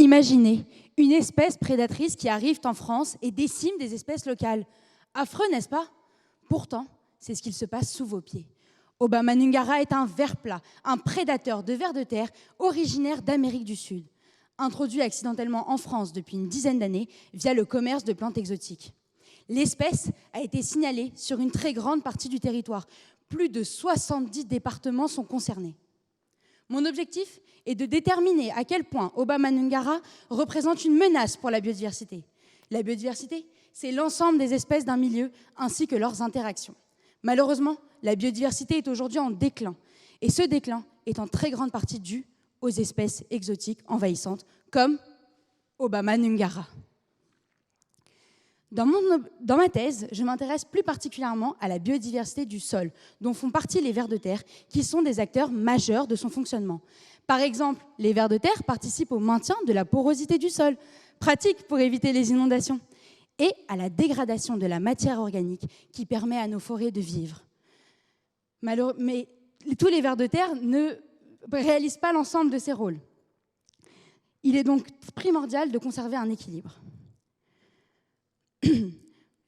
Imaginez une espèce prédatrice qui arrive en France et décime des espèces locales. Affreux, n'est-ce pas? Pourtant, c'est ce qu'il se passe sous vos pieds. Obamanungara est un ver plat, un prédateur de vers de terre originaire d'Amérique du Sud, introduit accidentellement en France depuis une dizaine d'années via le commerce de plantes exotiques. L'espèce a été signalée sur une très grande partie du territoire. Plus de 70 départements sont concernés. Mon objectif est de déterminer à quel point Obamanungara représente une menace pour la biodiversité. La biodiversité, c'est l'ensemble des espèces d'un milieu ainsi que leurs interactions. Malheureusement, la biodiversité est aujourd'hui en déclin. Et ce déclin est en très grande partie dû aux espèces exotiques envahissantes comme Obamanungara. Dans ma thèse, je m'intéresse plus particulièrement à la biodiversité du sol, dont font partie les vers de terre, qui sont des acteurs majeurs de son fonctionnement. Par exemple, les vers de terre participent au maintien de la porosité du sol, pratique pour éviter les inondations, et à la dégradation de la matière organique qui permet à nos forêts de vivre. Mais tous les vers de terre ne réalisent pas l'ensemble de ces rôles. Il est donc primordial de conserver un équilibre.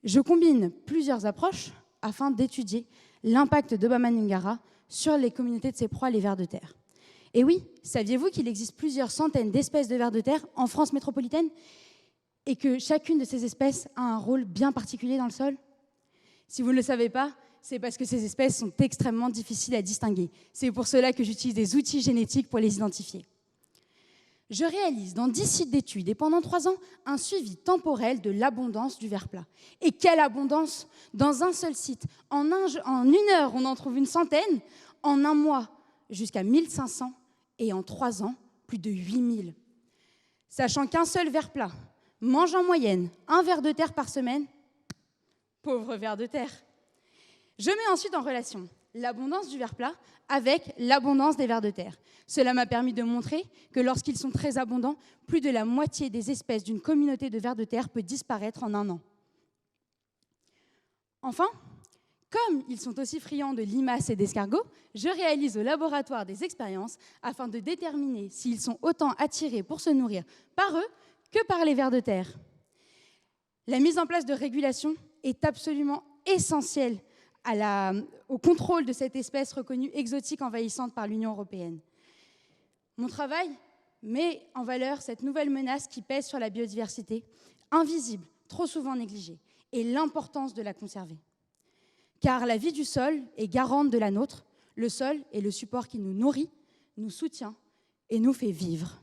Je combine plusieurs approches afin d'étudier l'impact d'Obamanungara sur les communautés de ses proies, les vers de terre. Et oui, saviez-vous qu'il existe plusieurs centaines d'espèces de vers de terre en France métropolitaine et que chacune de ces espèces a un rôle bien particulier dans le sol? Si vous ne le savez pas, c'est parce que ces espèces sont extrêmement difficiles à distinguer. C'est pour cela que j'utilise des outils génétiques pour les identifier. Je réalise dans 10 sites d'études et pendant 3 ans un suivi temporel de l'abondance du ver plat. Et quelle abondance! Dans un seul site, en 1 heure, on en trouve une centaine, en 1 mois, jusqu'à 1500, et en 3 ans, plus de 8000. Sachant qu'un seul ver plat mange en moyenne 1 ver de terre par semaine, pauvre ver de terre. Je mets ensuite en relation l'abondance du ver plat avec l'abondance des vers de terre. Cela m'a permis de montrer que lorsqu'ils sont très abondants, plus de la moitié des espèces d'une communauté de vers de terre peut disparaître en 1 an. Enfin, comme ils sont aussi friands de limaces et d'escargots, je réalise au laboratoire des expériences afin de déterminer s'ils sont autant attirés pour se nourrir par eux que par les vers de terre. La mise en place de régulation est absolument essentielle au contrôle de cette espèce reconnue exotique envahissante par l'Union européenne. Mon travail met en valeur cette nouvelle menace qui pèse sur la biodiversité, invisible, trop souvent négligée, et l'importance de la conserver. Car la vie du sol est garante de la nôtre. Le sol est le support qui nous nourrit, nous soutient et nous fait vivre.